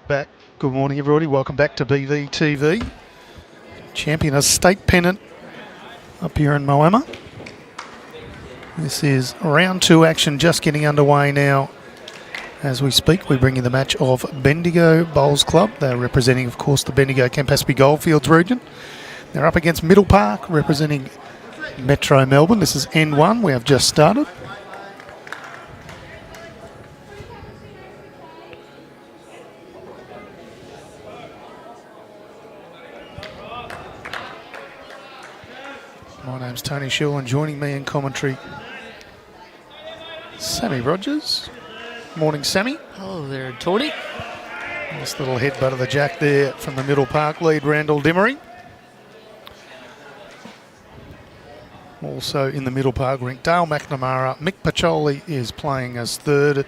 Back. Good morning, everybody. Welcome back to BVTV. Champion of State Pennant up here in Moama. This is round 2 action just getting underway now. As we speak, we bring you the match of Bendigo Bowls Club. They're representing, of course, the Bendigo Campaspe Goldfields region. They're up against Middle Park, representing Metro Melbourne. This is N1. We have just started. My name's Tony Schill, and joining me in commentary, Sammy Rogers. Morning, Sammy. Hello there, Tony. Nice little headbutt of the jack there from the Middle Park lead, Randall Dimery. Also in the Middle Park rink, Dale McNamara. Mick Pacholi is playing as third.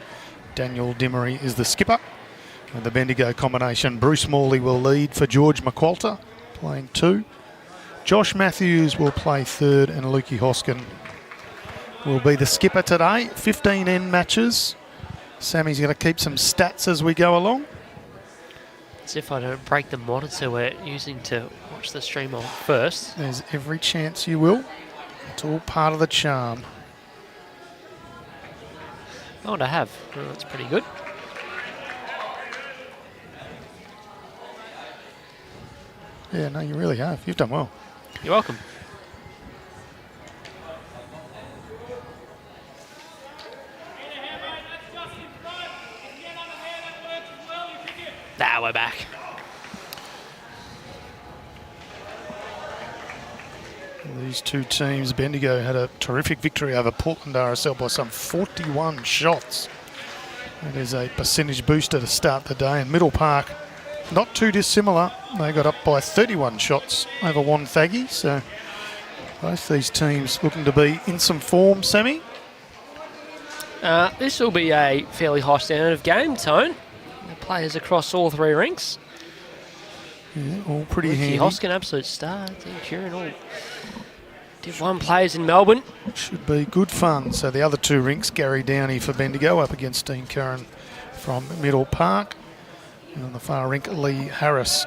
Daniel Dimery is the skipper. And the Bendigo combination, Bruce Morley will lead for George McQualter, playing 2. Josh Matthews will play 3rd, and Lukey Hoskin will be the skipper today. 15 end matches. Sammy's going to keep some stats as we go along. As if I don't break the monitor we're using to watch the stream on first. There's every chance you will. It's all part of the charm. Oh, and I have. Oh, that's pretty good. Yeah, no, you really have. You've done well. You're welcome. We're back. These two teams, Bendigo had a terrific victory over Portland RSL by some 41 shots. It is a percentage booster to start the day. And Middle Park, not too dissimilar. They got up by 31 shots over Wonthaggi. So both these teams looking to be in some form, Sammy. This will be a fairly high standard of game, Tone. The players across all 3 rinks. Yeah, all pretty Lukey handy. Hoskin, absolute star. Kieran, all Div 1 players in Melbourne. Should be good fun. So the other 2 rinks, Gary Downey for Bendigo up against Dean Curran from Middle Park. And on the far rink, Lee Harris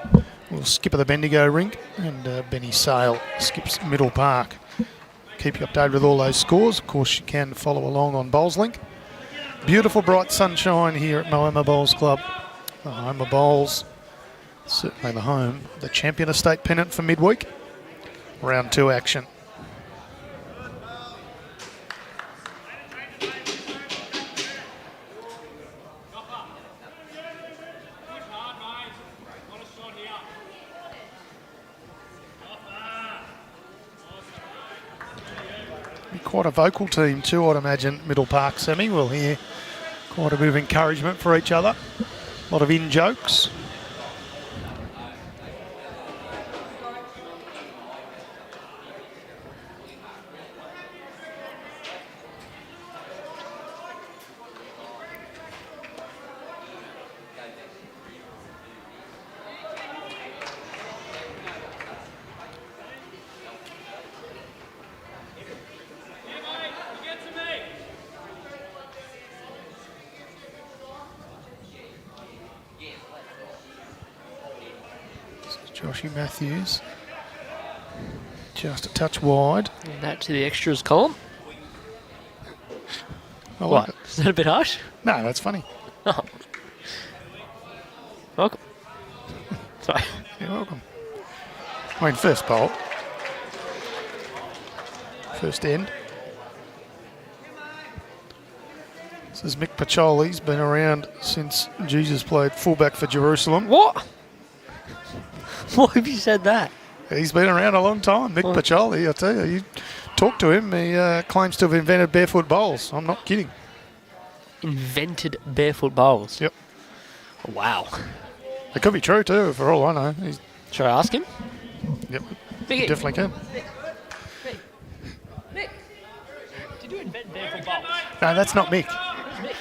will skipper the Bendigo rink, and Benny Sale skips Middle Park. Keep you updated with all those scores. Of course, you can follow along on BowlsLink. Beautiful bright sunshine here at Moama Bowls Club. The home of bowls. Certainly the home. The champion of State Pennant for midweek. Round 2 action. Quite a vocal team too, I'd imagine, Middle Park Semi. We'll hear quite a bit of encouragement for each other. A lot of in-jokes. Joshy Matthews, just a touch wide. And that to the extras column. I like it. Is that a bit harsh? No, that's funny. Oh. Welcome. Sorry. You're welcome. I mean, first bowl. First end. This is Mick Pacholi's been around since Jesus played fullback for Jerusalem. What? Why have you said that? He's been around a long time, Mick Pacholi, I tell you. You talk to him, he claims to have invented barefoot bowls. I'm not kidding. Invented barefoot bowls? Yep. Wow. It could be true too, for all I know. Should I ask him? Yep, Mickey. definitely can. Mick, did you invent barefoot bowls? No, that's not Mick. Mick.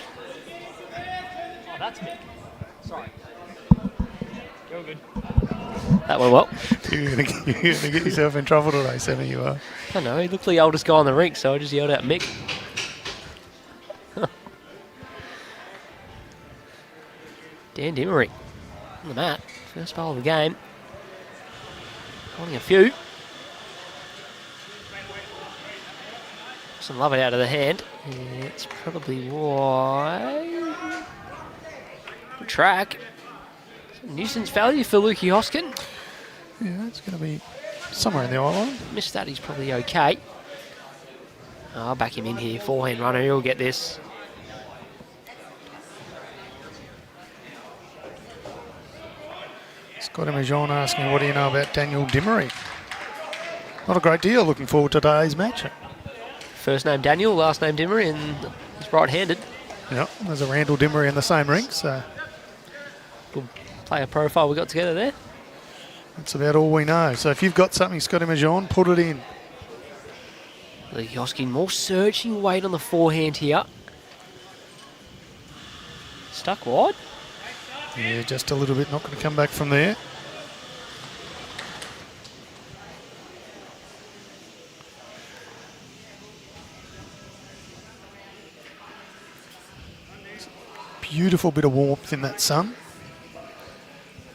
Oh, that's Mick. Sorry. You're good. That went well. You're going to get yourself in trouble today, Sammy, you are. I don't know, he looked like the oldest guy on the rink, so I just yelled out Mick. Dan Dimery on the mat. First bowl of the game. Holding a few. Doesn't love it out of the hand. It's probably wide. Good track. Nuisance value for Lukey Hoskin. Yeah, it's going to be somewhere in the eye line. Missed that, he's probably okay. I'll back him in here. Forehand runner, he'll get this. Scotty Majon asking, what do you know about Daniel Dimery? Not a great deal. Looking forward to today's match. First name Daniel, last name Dimery, and he's right-handed. Yep, there's a Randall Dimery in the same rink, so Good player profile we got together there. that's about all we know. So if you've got something, Scotty Majon, put it in. Lee Hoskin more searching weight on the forehand here. Stuck wide. Yeah, just a little bit. Not going to come back from there. Beautiful bit of warmth in that sun.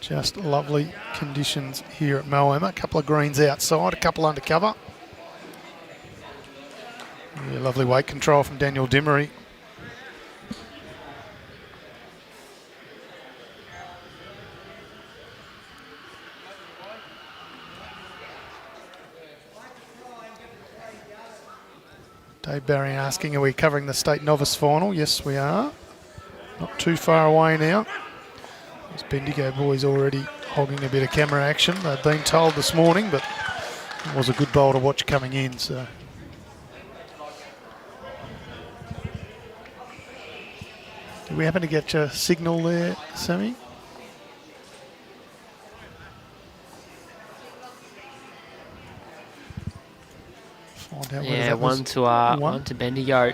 Just lovely conditions here at Moama. A couple of greens outside, a couple under cover. Yeah, lovely weight control from Daniel Dimery. Dave Barry asking, are we covering the state novice final? Yes, we are. Not too far away now. Those Bendigo boys already hogging a bit of camera action. They've been told this morning, but it was a good bowl to watch coming in. So, did we happen to get your signal there, Sammy? Find out whether Yeah, that was one to Bendigo.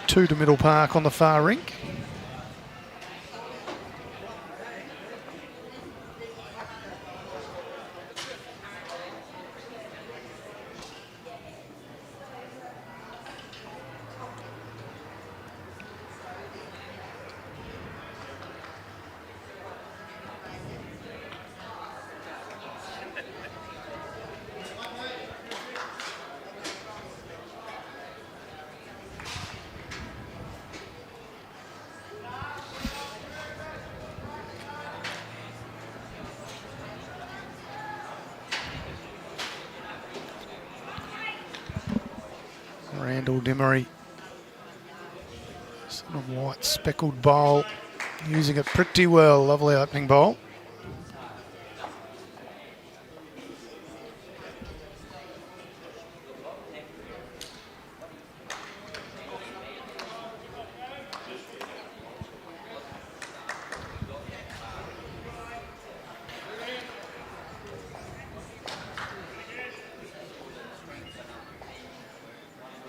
Two to Middle Park on the far rink. Randall Dimery, sort of white speckled bowl, using it pretty well. Lovely opening bowl.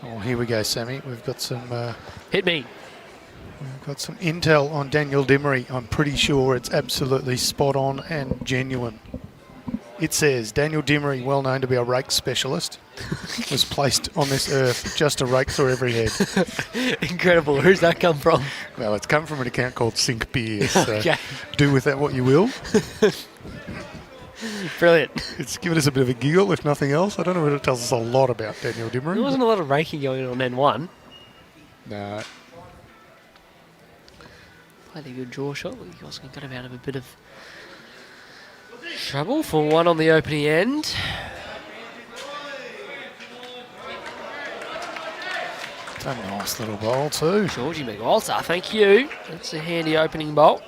Oh, here we go, Sammy. We've got some. Hit me. We've got some intel on Daniel Dimery. I'm pretty sure it's absolutely spot on and genuine. It says Daniel Dimery, well known to be a rake specialist, was placed on this earth just to rake through every head. Incredible. Who's that come from? Well, it's come from an account called Sink Beer, so Okay. do with that what you will. Brilliant. It's given us a bit of a giggle, if nothing else. I don't know whether it tells us a lot about Daniel Dimery. There wasn't a lot of raking going on N1. No. Played a good draw shot. Hoskin got him out of a bit of trouble for one on the opening end. It's a nice little bowl too. Georgie McWalter, thank you. That's a handy opening bolt.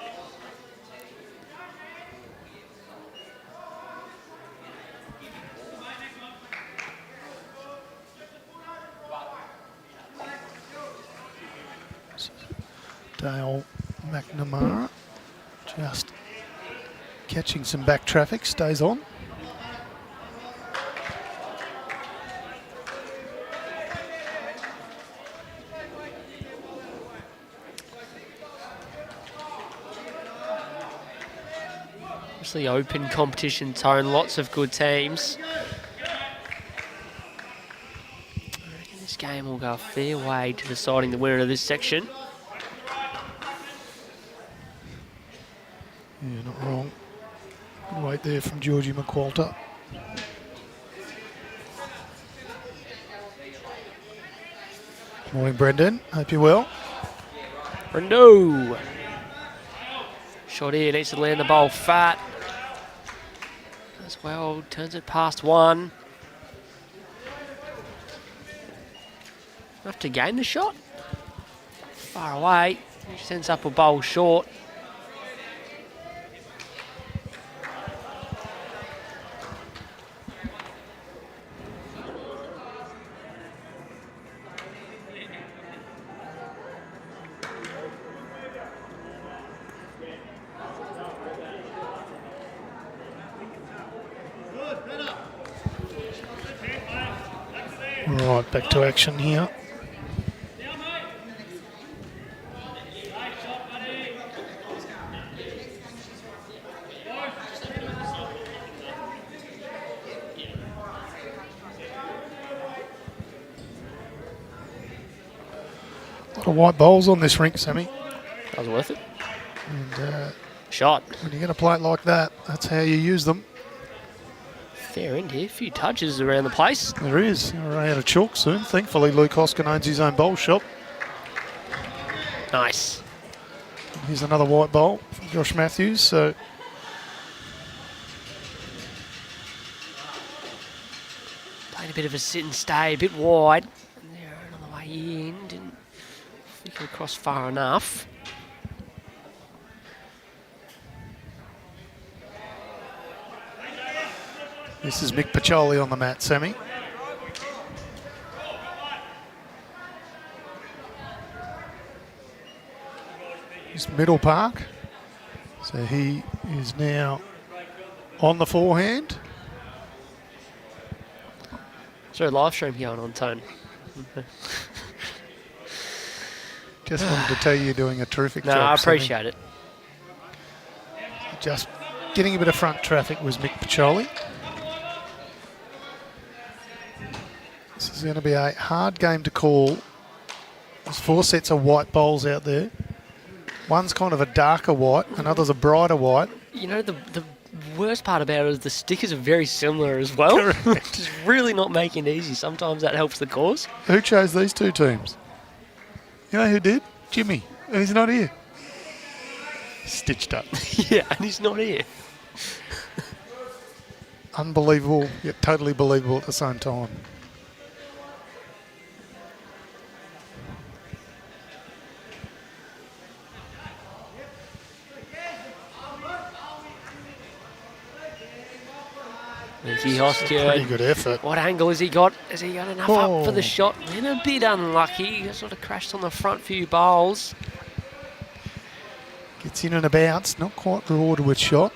Dale McNamara just catching some back traffic, stays on. Obviously open competition tone, lots of good teams. I reckon this game will go a fair way to deciding the winner of this section. Yeah, not wrong. Good weight there from Georgie McWalter. Morning, Brendan. Hope you're well. Brendo. Shot here, needs to land the bowl fat. As well, turns it past one. Enough to gain the shot. Far away. He sends up a bowl short. Right, back to action here. A lot of white bowls on this rink, Sammy. That was worth it. And Shot. when you get a plate like that, that's how you use them. Fair end here. A few touches around the place. There is. We're out of chalk soon. Thankfully, Luke Hoskin owns his own bowl shop. Nice. Here's another white bowl from Josh Matthews. So Playing a bit of a sit and stay, a bit wide. And there on the way in. Didn't flicker across far enough. this is Mick Pacholi on the mat, Sammy. It's Middle Park. So he is now on the forehand. So live stream going on, Tone. Just wanted to tell you you're doing a terrific No, job. I Sammy. appreciate it. Just getting a bit of front traffic was Mick Pacholi. This is going to be a hard game to call. There's 4 sets of white bowls out there. One's kind of a darker white, another's a brighter white. You know, the worst part about it is the stickers are very similar as well. Just really not making it easy. Sometimes that helps the cause. Who chose these two teams? You know who did? Jimmy. And he's not here. Stitched up. Yeah, and he's not here. Unbelievable, yet totally believable at the same time. Pretty Pretty good effort. What angle has he got? Has he got enough up for the Oh. shot? Been a bit unlucky. He sort of crashed on the front few bowls. Gets in and about. Not quite rewarded with shot.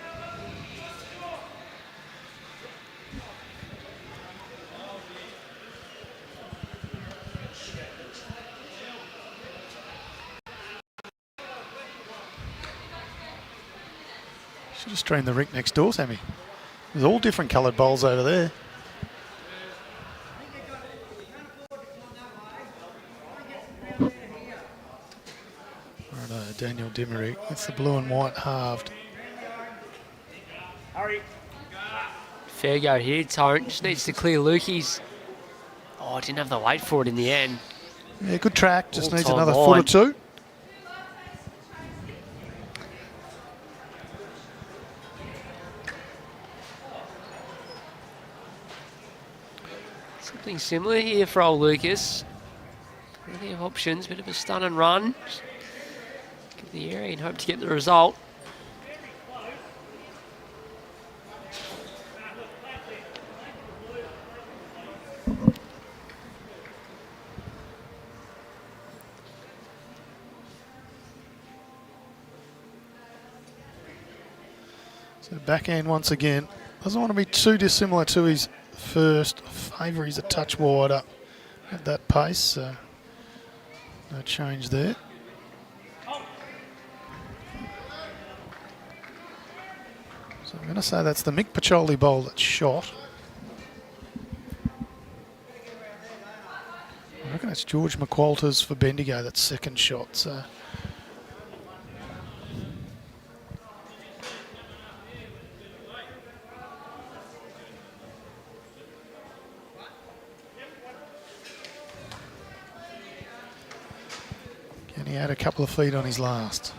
Should have streamed the rink next door, Sammy. There's all different coloured bowls over there. Righto, Daniel Dimery. It's the blue and white halved. Fair go here, Torrent. Just needs to clear Lukey's. Oh, didn't have the weight for it in the end. Yeah, good track. Just needs All-time another line. foot or two. Something similar here for old Lucas. Plenty of options, bit of a stun and run. Give the area and hope to get the result. So backhand once again. Doesn't want to be too dissimilar to his first. Favour he's a touch wider at that pace, so no change there. So I'm going to say that's the Mick Pacholi bowl that's shot. I reckon it's George McWalters for Bendigo, that's second shot. So and he had a couple of feet on his last.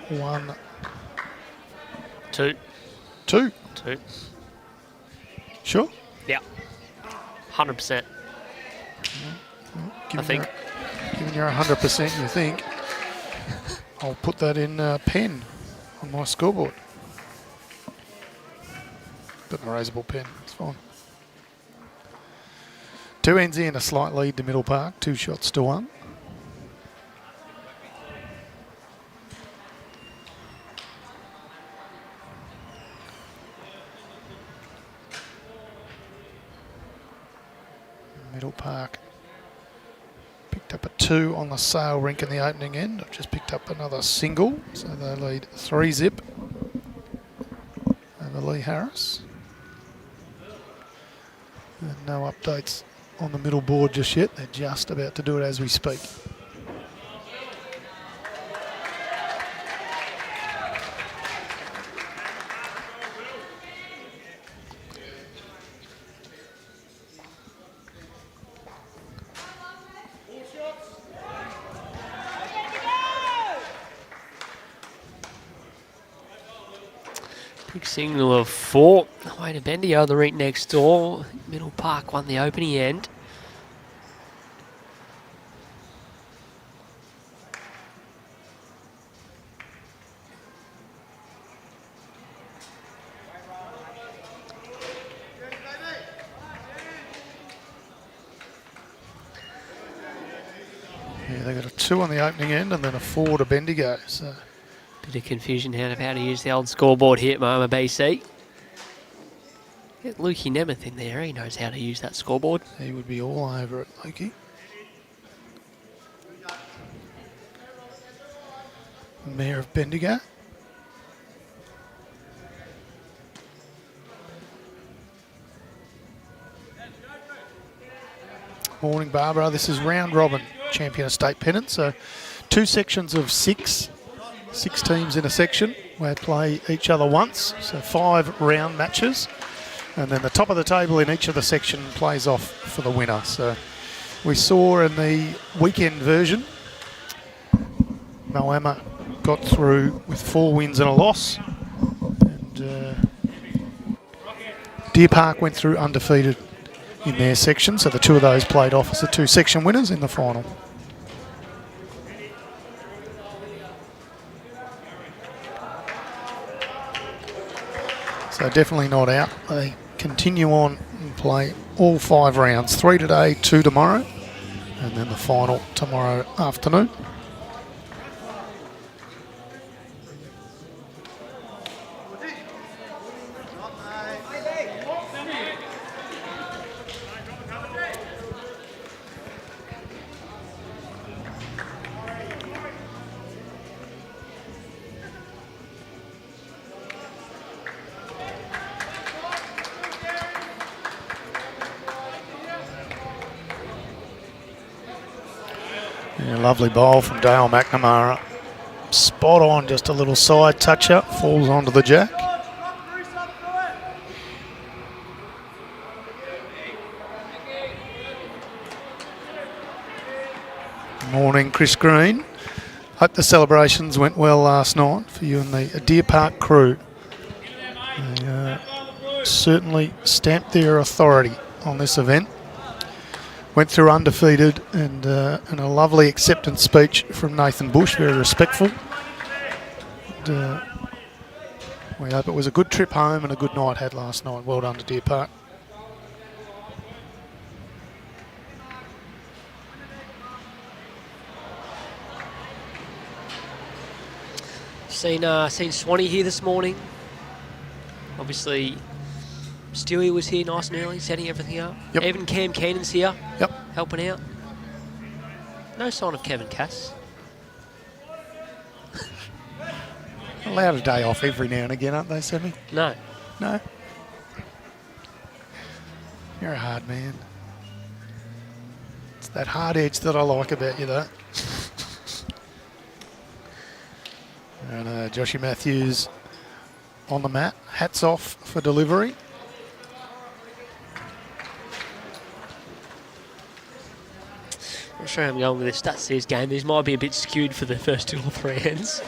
One. Two. Two. Two. Sure? Yeah. 100%. I think. Given you're 100%, you think. I'll put that in pen on my scoreboard. But an erasable pen, it's fine. 2 ends in, a slight lead to Middle Park, 2 shots to 1. Middle Park picked up a 2 on the sail rink in the opening end. I've just picked up another single, so they lead 3-zip over Lee Harris. And no updates on the middle board just yet. They're just about to do it as we speak. Big signal of 4. Away to Bendigo, the rink next door. Middle Park won the opening end. Yeah, they got a 2 on the opening end and then a 4 to Bendigo. So Bit of confusion out of how to use the old scoreboard here at Moama BC. Get Lukey Nemeth in there, he knows how to use that scoreboard. he would be all over it, Lukey. Mayor of Bendigo. Morning, Barbara. This is round robin champion of state pennant. So 2 sections of 6 teams in a section. We play each other once. So 5 round matches. And then the top of the table in each of the section plays off for the winner. So we saw in the weekend version, Moama got through with 4 wins and a loss. And Deer Park went through undefeated in their section, so the 2 of those played off as the 2 section winners in the final. So definitely not out. They continue on and play all 5 rounds, 3 today, 2 tomorrow, and then the final tomorrow afternoon. Yeah, lovely bowl from Dale McNamara. Spot on, just a little side touch up, falls onto the jack. Morning, Chris Green. Hope the celebrations went well last night for you and the Deer Park crew. They certainly stamped their authority on this event. Went through undefeated and a lovely acceptance speech from Nathan Bush, very respectful. And, we hope it was a good trip home and a good night had last night. Well done to Deer Park. Seen Swanee here this morning. Obviously, Stewie was here nice and early, setting everything up. Yep. Even Cam Keenan's here, Yep. helping out. No sign of Kevin Cass. Allowed a day off every now and again, aren't they, Sammy? No. No? You're a hard man. It's that hard edge that I like about you, though. And Joshy Matthews on the mat. Hats off for delivery. Not sure how I'm going with this stats this game. These might be a bit skewed for the first 2 or 3 ends.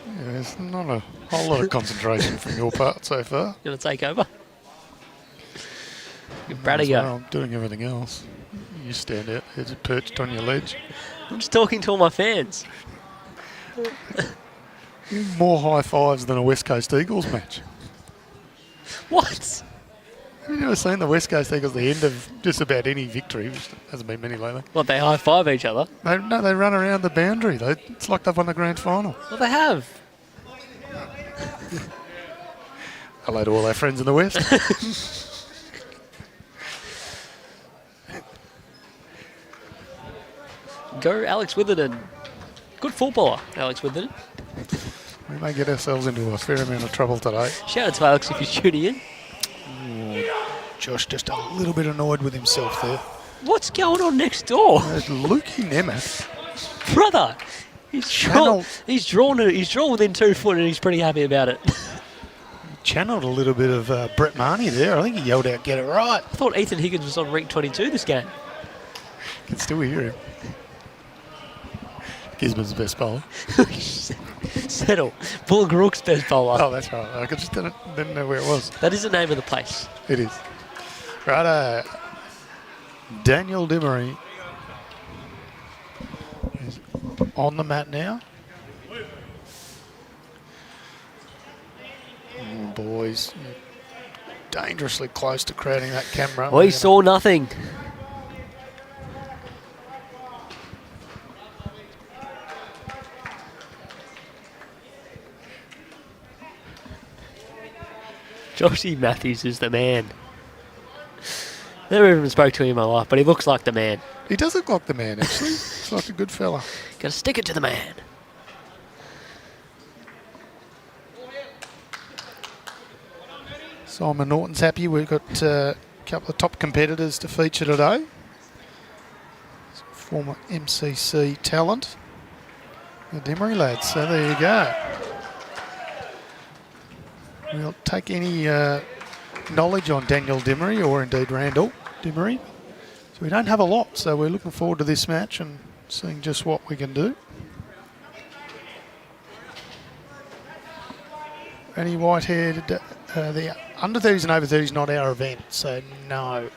Yeah, there's not a whole lot of concentration from your part so far. You want to take over? Give Brad a As go. well, I'm doing everything else. You stand out there perched on your ledge. I'm just talking to all my fans. More high fives than a West Coast Eagles match. What? Have you never seen the West Coast Eagles at the end of just about any victory, which hasn't been many lately? What, they high-five each other? They run around the boundary. It's like they've won the grand final. Well, they have. Hello to all our friends in the West. Go Alex Witherden. Good footballer, Alex Witherden. We may get ourselves into a fair amount of trouble today. Shout out to Alex if you're tuning in. Josh just a little bit annoyed with himself there. What's going on next door? There's Lukey Nemeth. Brother, he's drawn within 2 foot and he's pretty happy about it. Channeled a little bit of Brett Marnie there. I think he yelled out, "Get it right." I thought Ethan Higgins was on rank 22 this game. Can still hear him. Gisborne's the best bowler. Settle. Bull Grook's best bowler. Oh, that's right. I just didn't know where it was. That is the name of the place. It is. Right, Daniel Dimery is on the mat now. Oh, boys, dangerously close to crowding that camera. We saw nothing. Joshy Matthews is the man. Never even spoke to him in my life, but he looks like the man. He does look like the man, actually. He's like a good fella. Got to stick it to the man. Simon Norton's happy. We've got a couple of top competitors to feature today. Some former MCC talent. The Dimery lads. So there you go. We'll take any knowledge on Daniel Dimery or indeed Randall Dimery. So we don't have a lot, so we're looking forward to this match and seeing just what we can do. Any white-haired, the under 30s and over 30s not our event, so no.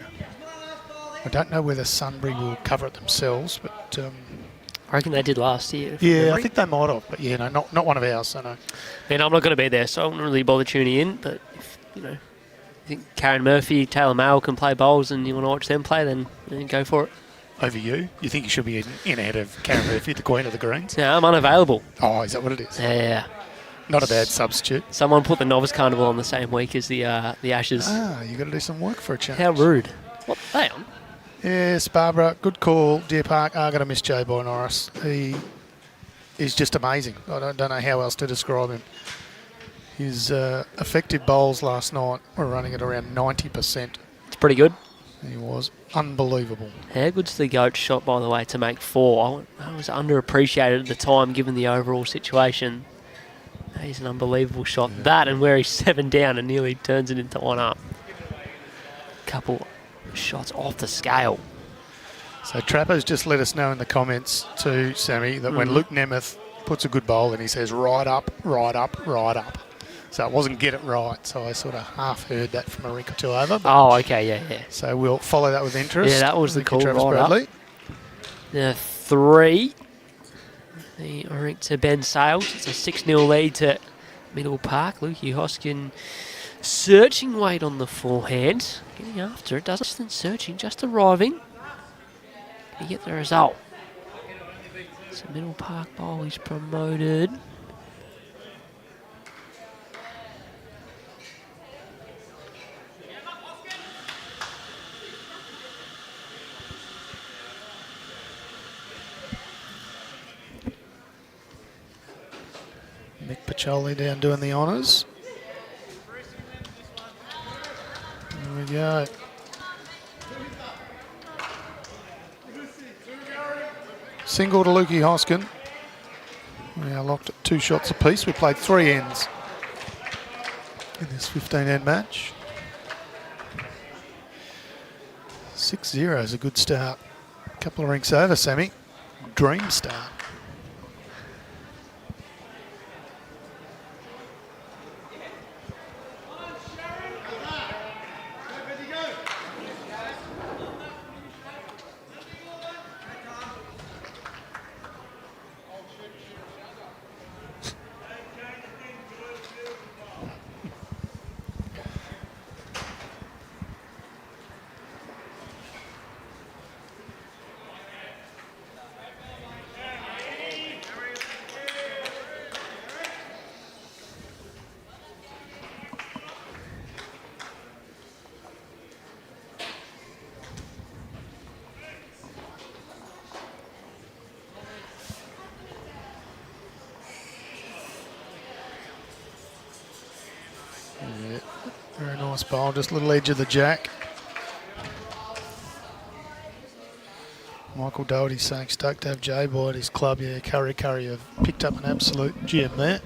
I don't know whether Sunbury will cover it themselves, but I reckon they did last year. yeah, I think they might have, but yeah, no, not one of ours, so no. And I'm not going to be there, so I wouldn't really bother tuning in. But if, you think Karen Murphy, Taylor Mail can play bowls, and you want to watch them play, then go for it. Over you? You think you should be in ahead of Karen Murphy, the Queen of the Greens? Yeah, I'm unavailable. Oh, is that what it is? Yeah. Not a bad substitute. Someone put the Novice Carnival on the same week as the Ashes. Ah, you got to do some work for a change. How rude. What? Hang on. Yes, Barbara, good call. Deer Park are going to miss Joe Boy Norris. He is just amazing. I don't know how else to describe him. His effective bowls last night were running at around 90%. It's pretty good. He was unbelievable. How good's the goat shot, by the way, to make 4? I was underappreciated at the time, given the overall situation. He's an unbelievable shot. Yeah. That and where he's 7 down and nearly turns it into 1 up. Couple shots off the scale. So Trapper's just let us know in the comments too, Sammy, that when Luke Nemeth puts a good bowl and he says right up, right up, right up. So it wasn't get it right. So I sort of half heard that from a rink or two over. Oh, okay, yeah. So we'll follow that with interest. Yeah, that was the call, Travis right Bradley. up. Now 3. The rink to Ben Sales. It's a 6-0 lead to Middle Park. Lukey Hoskin searching weight on the forehand. Getting after it. Doesn't searching, just arriving. Can he get the result? So Middle Park Bowl is promoted. Mick Pacholi down doing the honours. There we go. Single to Lukey Hoskin. We are locked at 2 shots apiece. We played 3 ends in this 15-end match. 6-0 is a good start. A couple of rinks over, Sammy. Dream start. Yeah, very nice bowl, just a little edge of the jack. Michael Doherty saying stoked to have J-Boy at his club. Yeah, Curry have picked up an absolute gem there.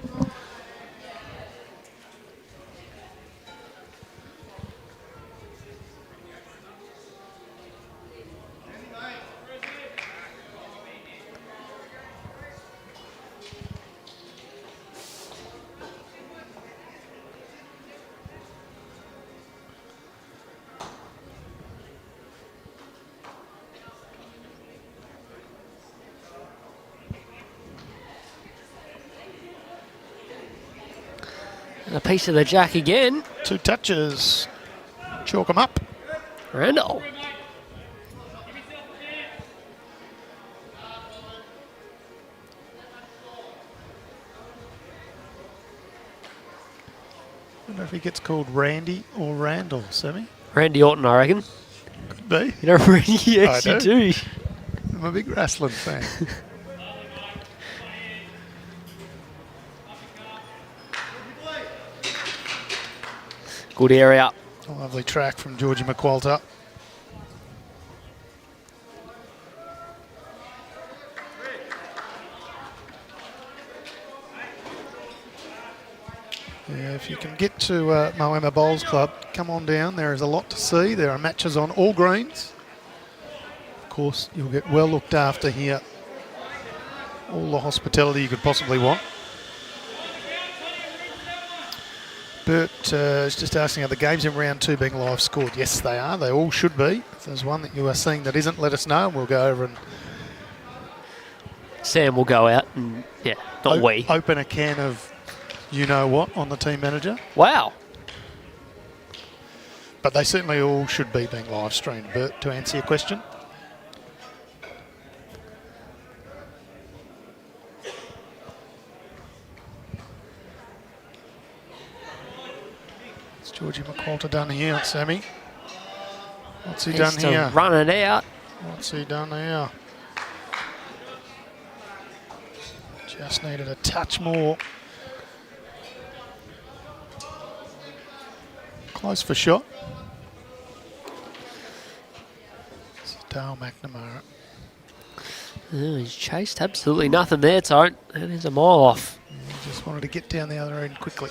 And a piece of the jack again. 2 touches. Chalk them up. Randall. I wonder if he gets called Randy or Randall, Sammy. Randy Orton, I reckon. Could be. You know, Randy, yes, I you do. I'm a big wrestling fan. Good area. A lovely track from Georgie McQualter. Yeah, if you can get to Moama Bowls Club, come on down. There is a lot to see. There are matches on all greens. Of course, you'll get well looked after here. All the hospitality you could possibly want. Bert is just asking, are the games in round 2 being live scored? Yes, they are. They all should be. If there's one that you are seeing that isn't, let us know and we'll go over and Sam will go out and, yeah, not we. Open a can of you-know-what on the team manager. Wow. But they certainly all should be being live streamed. Bert, to answer your question. Georgie McQualter done here, Sammy. What's he done here? Run it out. What's he done here? Just needed a touch more. Close for shot. This is Dale McNamara. Oh, he's chased absolutely nothing there, Tone. That is a mile off. He just wanted to get down the other end quickly.